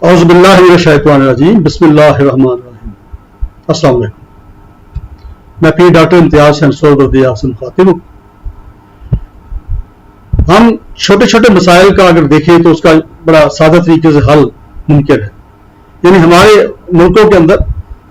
औज़ुबिल्लाहि मिनश्शैतानिर्रजीम बिस्मिल्लाहिर्रहमानिर्रहीम। अस्सलाम वालेकुम। मैं पीर डॉक्टर इम्तियाज यासिन खातिब हूँ। हम छोटे छोटे मसाइल का अगर देखें तो उसका बड़ा सादा तरीके से हल मुमकिन है। यानी हमारे मुल्कों के अंदर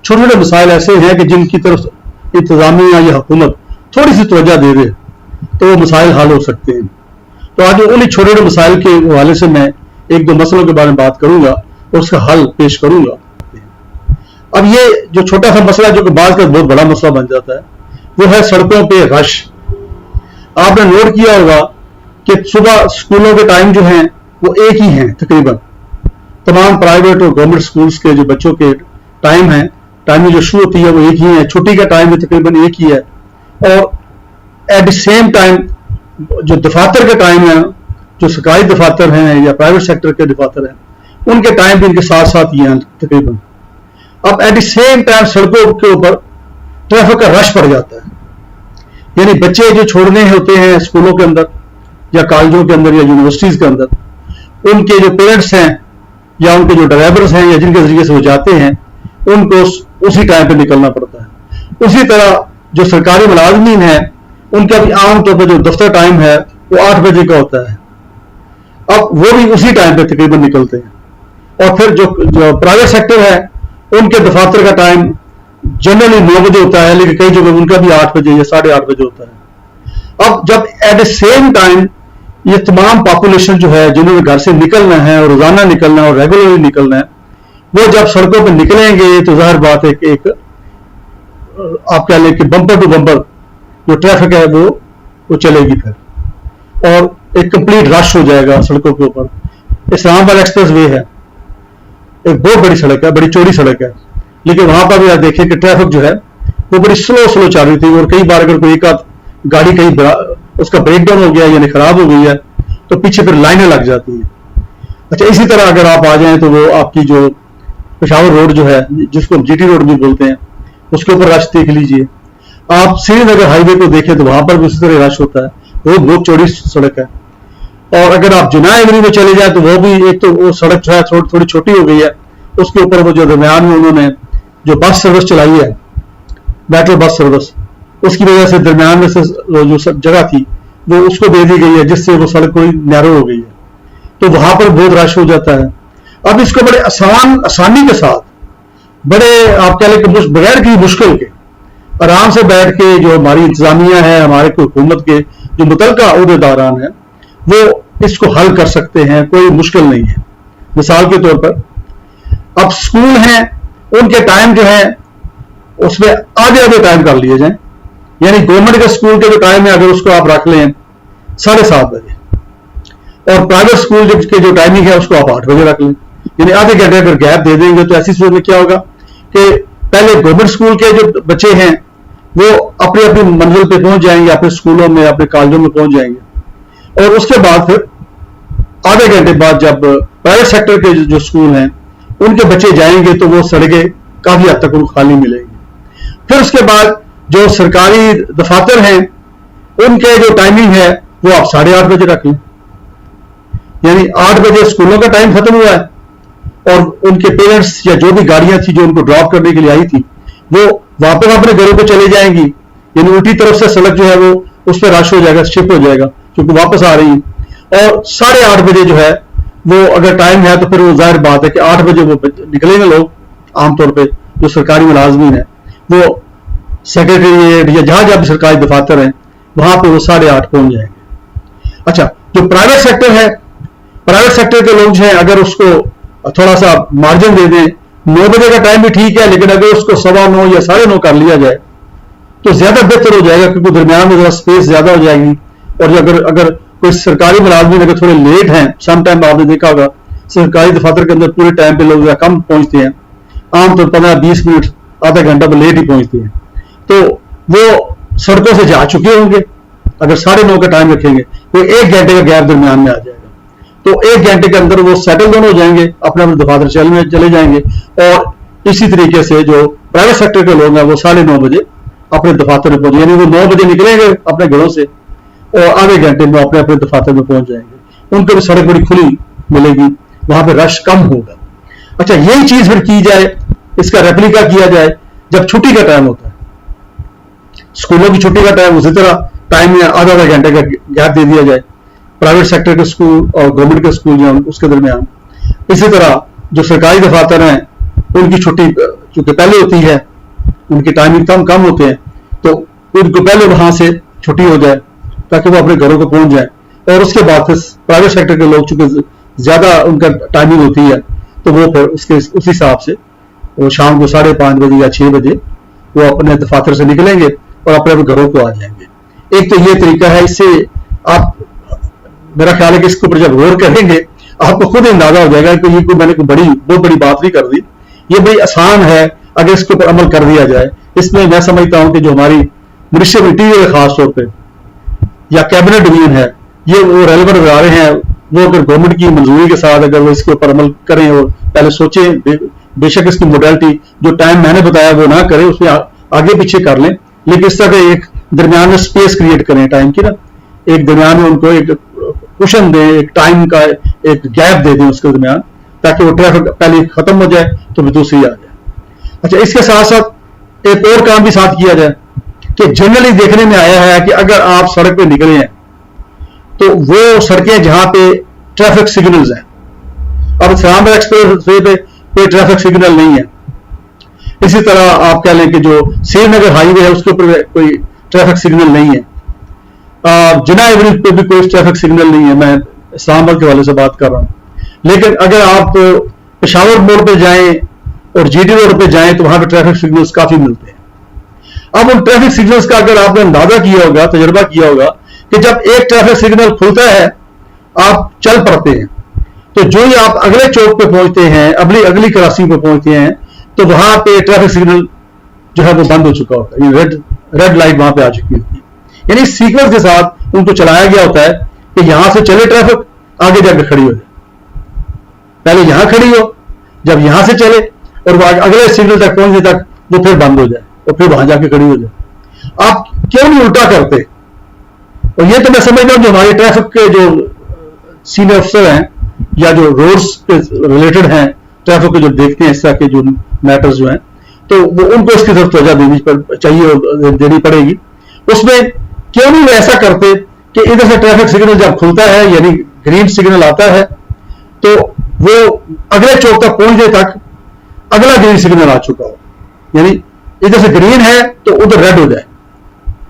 छोटे छोटे मसाइल ऐसे हैं कि जिनकी तरफ इंतजामिया या हुकूमत थोड़ी सी तवज्जो दे दे तो वो मसाइल हल हो सकते हैं। तो आज उन्हीं छोटे छोटे मसाइल के हवाले से मैं एक दो मसलों के बारे में बात करूंगा और उसका हल पेश करूंगा। अब ये जो छोटा सा मसला जो कि बाद का बहुत बड़ा मसला बन जाता है वो है सड़कों पे रश। आपने नोट किया होगा कि सुबह स्कूलों के टाइम जो हैं वो एक ही हैं तकरीबन। तमाम प्राइवेट और गवर्नमेंट स्कूल्स के जो बच्चों के टाइम है, टाइमिंग जो शुरू होती है वो एक ही है। छुट्टी का टाइम भी तकरीबन एक ही है और एट द सेम टाइम जो दफातर का टाइम है, जो सरकारी दफातर हैं या प्राइवेट सेक्टर के दफातर हैं, उनके टाइम भी इनके साथ साथ ही हैं तकरीबन। अब एट द सेम टाइम सड़कों के ऊपर ट्रैफिक का रश पड़ जाता है। यानी बच्चे जो छोड़ने होते हैं स्कूलों के अंदर या कॉलेजों के अंदर या यूनिवर्सिटीज के अंदर, उनके जो पेरेंट्स हैं या उनके जो ड्राइवर्स हैं या जिनके जरिए से वो जाते हैं, उनको उसी टाइम पे निकलना पड़ता है। उसी तरह जो सरकारी मुलाजमीन है उनका भी आमतौर पर जो दफ्तर टाइम है वो 8 बजे का होता है। अब वो भी उसी टाइम पे तकरीबन निकलते हैं। और फिर जो प्राइवेट सेक्टर है उनके दफातर का टाइम जनरली 9 बजे होता है, लेकिन कई जगह उनका भी 8 बजे या 8:30 बजे होता है। अब जब एट द सेम टाइम ये तमाम पॉपुलेशन जो है जिन्होंने घर से निकलना है और रोजाना निकलना है और रेगुलरली निकलना है, वो जब सड़कों पर निकलेंगे तो जाहिर बात है कि एक आप कह लें कि बम्पर टू बम्पर जो ट्रैफिक है वो चलेगी फिर और एक कंप्लीट रश हो जाएगा सड़कों के ऊपर। इस्लामाबाद एक्सप्रेस वे है, एक बहुत बड़ी सड़क है, बड़ी चौड़ी सड़क है, लेकिन वहां पर भी आप देखें कि ट्रैफिक जो है वो बड़ी स्लो चल रही थी और कई बार अगर कोई एक आध गाड़ी कहीं उसका ब्रेक डाउन हो गया यानी खराब हो गई है तो पीछे फिर लाइनें लग जाती हैं। अच्छा, इसी तरह अगर आप आ जाएं तो वो आपकी जो पेशावर रोड जो है जिसको हम जीटी रोड भी बोलते हैं उसके ऊपर रश देख लीजिए। आप श्रीनगर हाईवे को देखें तो वहां पर भी उसी तरह रश होता है, वो बहुत चौड़ी सड़क है। और अगर आप जिना एवेन्यू में चले जाए तो वो भी एक तो वो सड़क जो है थोड़ी छोटी हो गई है, उसके ऊपर वो जो दरमियान में उन्होंने जो बस सर्विस चलाई है, मेट्रो बस सर्विस, उसकी वजह से दरमियान में से जो जगह थी वो उसको दे दी गई है जिससे वो सड़क कोई नैरो हो गई है, तो वहां पर बहुत रश हो जाता है। अब इसको बड़े आसानी के साथ बड़े आप कह लें कि बगैर की मुश्किल के आराम से बैठ के जो हमारी इंतजामिया है, हमारे हुकूमत के जो मुतलका ओहदेदारान है वो इसको हल कर सकते हैं, कोई मुश्किल नहीं है। मिसाल के तौर पर अब स्कूल हैं उनके टाइम जो है उसमें आधे टाइम कर लिए जाए। यानी गवर्नमेंट के स्कूल के जो टाइम है अगर उसको आप रख लें 7:30 बजे और प्राइवेट स्कूल के जो टाइमिंग है उसको आप 8 बजे रख लें, यानी आधे घंटे अगर गैप दे देंगे तो ऐसी सूरत में क्या होगा कि पहले गवर्नमेंट स्कूल के जो बच्चे हैं वो अपनी अपनी मंजिल पे पहुंच जाएंगे, अपने स्कूलों में अपने कॉलेजों में पहुंच जाएंगे। और उसके बाद फिर आधे घंटे बाद जब प्राइवेट सेक्टर के जो स्कूल हैं उनके बच्चे जाएंगे तो वो सड़कें काफी हद तक उनको खाली मिलेंगी। फिर उसके बाद जो सरकारी दफातर हैं उनके जो टाइमिंग है वो आप 8:30 बजे रख लें, यानी 8 बजे स्कूलों का टाइम खत्म हुआ है और उनके पेरेंट्स या जो भी गाड़ियां थी जो उनको ड्रॉप करने के लिए आई थी वो वापस अपने घरों पे चले जाएंगी। यानी उल्टी तरफ से सड़क जो है वो उस पर रश हो जाएगा, शिफ्ट हो जाएगा क्योंकि वापस आ रही है। और 8:30 बजे जो है वो अगर टाइम है तो फिर वो जाहिर बात है कि 8 बजे वो निकलेंगे लोग। आमतौर पर जो सरकारी मुलाजमीन है वो सेक्रेटरीट या जहां भी सरकारी दफातर हैं वहां पे वो 8:30 पहुंच जाएंगे। अच्छा, जो प्राइवेट सेक्टर है, प्राइवेट सेक्टर के लोग जो है अगर उसको थोड़ा सा मार्जिन दे दें, 9 बजे का टाइम भी ठीक है, लेकिन अगर उसको 9:15 या 9:30 कर लिया जाए तो ज्यादा बेहतर हो जाएगा क्योंकि दरमियान में जरा स्पेस ज्यादा हो जाएगी। और अगर कोई सरकारी मुलाजमीन अगर थोड़े लेट हैं, सम टाइम आपने देखा होगा सरकारी दफातर के अंदर पूरे टाइम पे लोग कम पहुंचते हैं, आमतौर 15-20 मिनट आधा घंटा पर लेट ही पहुंचते हैं, तो वो सड़कों से जा चुके होंगे। अगर 9:30 का टाइम रखेंगे तो 1 घंटे का गैप दरमियान में आ जाएगा, तो 1 घंटे के अंदर वो सेटल डाउन हो जाएंगे, अपने अपने दफातर चले जाएंगे। और इसी तरीके से जो प्राइवेट सेक्टर के लोग हैं वो 9:30 बजे अपने दफातर में पहुंचे, यानी वो 9 बजे निकलेंगे अपने घरों से और आधे घंटे में अपने अपने दफातर में पहुंच जाएंगे। उनको भी सड़क बड़ी खुली मिलेगी, वहां पे रश कम होगा। اچھا یہی چیز پھر کی جائے, اس کا ریپلیکا کیا جائے جب چھٹی کا ٹائم ہوتا ہے. اسکولوں کی چھٹی کا ٹائم اسی طرح ٹائم میں آدھا گھنٹے کا گیپ دے دیا جائے, پرائیویٹ سیکٹر کے اسکول اور گورنمنٹ کے اسکول جو ہیں اس کے درمیان. اسی طرح جو سرکاری دفاتر ہیں ان کی چھٹی چونکہ پہلے ہوتی ہے, ان کی ٹائمنگ کم ہوتے ہیں, تو ان کو پہلے وہاں سے چھٹی ہو جائے تاکہ وہ اپنے گھروں کو پہنچ جائیں. اور اس کے بعد پھر پرائیویٹ سیکٹر کے لوگ چونکہ زیادہ ان کا ٹائمنگ ہوتی ہے تو وہ پھر اس حساب سے وہ شام کو 5:30 بجے یا 6 بجے وہ اپنے دفاتر سے نکلیں گے اور اپنے گھروں کو آ جائیں گے. ایک تو یہ طریقہ ہے, اس سے آپ میرا خیال ہے کہ اس کے اوپر جب غور کریں گے آپ کو خود اندازہ ہو جائے گا کہ یہ کوئی میں نے کوئی بہت بڑی بات نہیں کر دی, یہ بڑی آسان ہے اگر اس کے اوپر عمل کر دیا جائے. اس میں سمجھتا ہوں کہ جو ہماری منسٹری آف انٹیریئر ہے خاص طور پہ یا کیبنٹ ڈویژن ہے, یہ وہ ریلیونٹ ادارے ہیں, وہ اگر گورنمنٹ کی منظوری کے ساتھ اگر وہ اس کے اوپر عمل کریں اور پہلے سوچیں, بے شک اس کی موڈیلٹی جو ٹائم میں نے بتایا وہ نہ کریں, اس میں آگے پیچھے کر لیں, لیکن اس طرح ایک درمیان میں اسپیس کریٹ کریں ٹائم کی نا, ایک درمیان میں ان کو ایک کشن دیں, ایک ٹائم کا ایک گیپ دے دیں اس کے درمیان, تاکہ وہ ٹریفک پہلے ختم ہو جائے تو پھر دوسری آ جائے. اچھا اس کے ساتھ ساتھ ایک اور کام بھی ساتھ کیا جائے کہ جنرلی دیکھنے میں آیا ہے کہ اگر آپ سڑک پہ نکلے ہیں تو وہ سڑکیں جہاں پہ ٹریفک سگنلز ہیں, اب اسلام آباد ایکسپریس وے پہ کوئی ٹریفک سگنل نہیں ہے, اسی طرح آپ کہہ لیں کہ جو سری نگر ہائی وے ہے اس کے اوپر کوئی ٹریفک سگنل نہیں ہے, جناح ایونیو پہ بھی کوئی ٹریفک سگنل نہیں ہے, میں اسلام آباد کے حوالے سے بات کر رہا ہوں. لیکن اگر آپ پشاور موڑ پہ جائیں اور جی ٹی روڈ پہ جائیں تو وہاں پہ ٹریفک سگنلز کافی ملتے ہیں. اب ان ٹریفک سگنلز کا اگر آپ نے اندازہ کیا ہوگا, تجربہ کیا ہوگا کہ جب ایک ٹریفک سگنل کھلتا ہے آپ چل پڑتے ہیں, تو جو ہی آپ اگلے چوک پہ پہنچتے ہیں, اگلی کراسنگ پہ پہنچتے ہیں, تو وہاں پہ ٹریفک سگنل جو ہے وہ بند ہو چکا ہوتا ہے, ریڈ لائٹ وہاں پہ آ چکی ہوتی ہے. یعنی سیکوینس کے ساتھ ان کو چلایا گیا ہوتا ہے کہ یہاں سے چلے ٹریفک, آگے جا کے کھڑی ہو جائے, پہلے یہاں کھڑی ہو, جب یہاں سے چلے اور وہ اگلے سگنل تک پہنچنے تک وہ پھر بند ہو جائے اور پھر وہاں جا کے کھڑی ہو جائے. آپ کیوں نہیں الٹا کرتے؟ اور یہ تو میں سمجھتا ہوں جو ہمارے ٹریفک کے جو سینئر افسر ہیں یا جو روڈز کے ریلیٹڈ ہیں, ٹریفک کو جو دیکھتے ہیں اس طرح کے جو میٹرز جو ہیں, تو وہ ان کو اس کی طرف توجہ دینی چاہیے اور دینی پڑے گی. اس میں کیوں نہیں وہ ایسا کرتے کہ ادھر سے ٹریفک سگنل جب کھلتا ہے یعنی گرین سگنل آتا ہے تو وہ اگلے چوک تک پہنچنے تک اگلا گرین سگنل آ چکا ہو, یعنی ادھر سے گرین ہے تو ادھر ریڈ ہو جائے,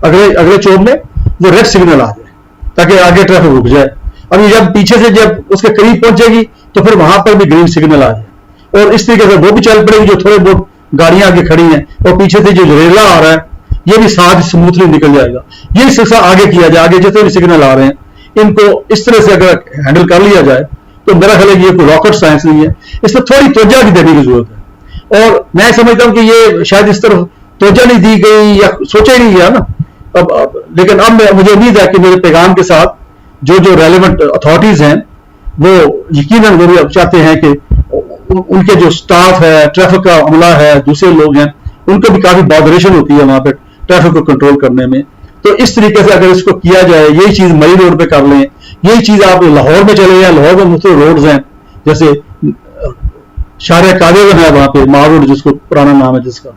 اگلے چوک میں وہ ریڈ سگنل آ جائے تاکہ آگے ٹریفک رک جائے. ابھی جب پیچھے سے جب اس کے قریب پہنچے گی تو پھر وہاں پر بھی گرین سگنل آ جائے, اور اس طریقے سے وہ بھی چل پڑے گی جو تھوڑے بہت گاڑیاں آگے کھڑی ہیں, اور پیچھے سے جو ریلا آ رہا ہے یہ بھی ساتھ اسموتھلی نکل جائے گا. یہ سلسلہ آگے کیا جائے, آگے جتنے بھی سگنل آ رہے ہیں ان کو اس طرح سے اگر ہینڈل کر لیا جائے تو میرا خیال ہے کہ یہ کوئی راکٹ سائنس نہیں ہے, اس میں تھوڑی توجہ بھی دینے کی ضرورت ہے. اور میں سمجھتا ہوں کہ یہ شاید اس طرف توجہ نہیں دی گئی یا سوچا ہی نہیں گیا نا, لیکن اب مجھے امید ہے کہ میرے پیغام کے ساتھ جو ریلیونٹ اتھارٹیز ہیں وہ یقیناً وہ بھی چاہتے ہیں کہ ان کے جو سٹاف ہے, ٹریفک کا عملہ ہے, دوسرے لوگ ہیں, ان کو بھی کافی بادریشن ہوتی ہے وہاں پہ ٹریفک کو کنٹرول کرنے میں. تو اس طریقے سے اگر اس کو کیا جائے, یہی چیز مئی روڈ پہ کر لیں, یہی چیز آپ لاہور میں چلے جائیں, لاہور میں مختلف روڈز ہیں جیسے شارع قادر ہے وہاں پہ ماہ روڈ جس کو پرانا نام ہے جس کا,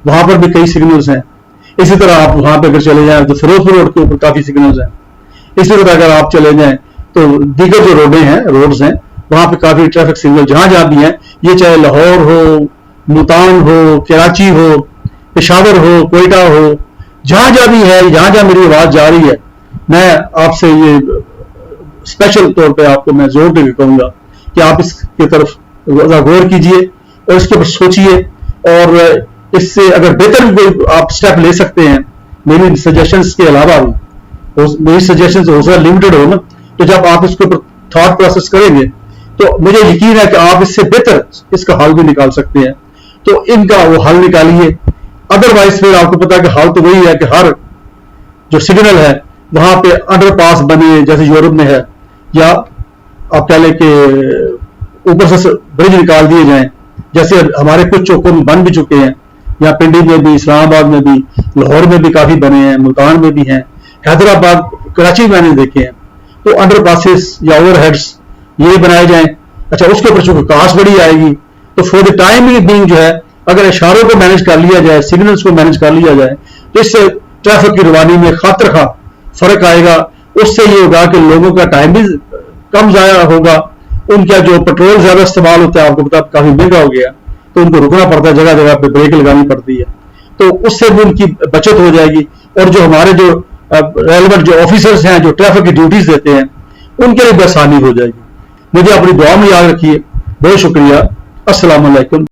وہاں پر بھی کئی سگنلز ہیں. اسی طرح آپ وہاں پہ اگر چلے جائیں تو فیروز پور روڈ کے اوپر کافی سگنلز ہیں. اسی طرح اگر آپ چلے جائیں تو دیگر جو روڈز ہیں وہاں پہ کافی ٹریفک سگنل جہاں بھی ہیں, یہ چاہے لاہور ہو, ملتان ہو, کراچی ہو, پشاور ہو, کوئٹہ ہو, جہاں بھی ہے, جہاں میری آواز جا رہی ہے, میں آپ سے یہ اسپیشل طور پہ آپ کو میں زور دے کے کہوں گا کہ آپ اس کی طرف غور کیجئے اور اس کے اوپر سوچئے, اور اس سے اگر بہتر کوئی آپ اسٹیپ لے سکتے ہیں میری سجیشنز کے علاوہ بھی, میری سجیشنز ہو سکتا لمیٹڈ ہو نا, تو جب آپ اس کے اوپر تھاٹ پروسیس کریں گے تو مجھے یقین ہے کہ آپ اس سے بہتر اس کا حل بھی نکال سکتے ہیں. تو ان کا وہ حل نکالیے, ادروائز پھر آپ کو پتا ہے کہ حال تو وہی ہے کہ ہر جو سگنل ہے وہاں پہ انڈر پاس بنے جیسے یورپ میں ہے, یا آپ کہہ لیں کہ اوپر سے برج نکال دیے جائیں جیسے ہمارے کچھ چوکوں میں بن بھی چکے ہیں, یہاں پنڈی میں بھی, اسلام آباد میں بھی, لاہور میں بھی کافی بنے ہیں, ملتان میں بھی ہیں, حیدرآباد, کراچی میں نے دیکھے ہیں. تو انڈر پاسز یا اوور ہیڈس یہ بنائے جائیں. اچھا اس کے اوپر چونکہ کاسٹ بڑی آئے گی تو فور द टाइम बीइंग जो है अगर इशारों को मैनेज कर लिया जाए, सिग्नल्स को मैनेज कर लिया जाए, तो इससे ट्रैफिक की रवानी में खातिर खा फर्क आएगा। उससे ये होगा कि लोगों का टाइम भी कम ज़ाया होगा, उनका जो पेट्रोल ज़्यादा इस्तेमाल होता है, आपको पता काफ़ी महंगा हो गया, तो उनको रुकना पड़ता है, जगह जगह पे ब्रेक लगानी पड़ती है, तो उससे भी उनकी बचत हो जाएगी। और जो हमारे जो रेलेवेंट जो ऑफिसर्स हैं जो ट्रैफिक की ड्यूटीज देते हैं, उनके लिए भी आसानी हो जाएगी। मुझे अपनी दुआ में याद रखिए। बहुत शुक्रिया। अस्सलाम वालेकुम।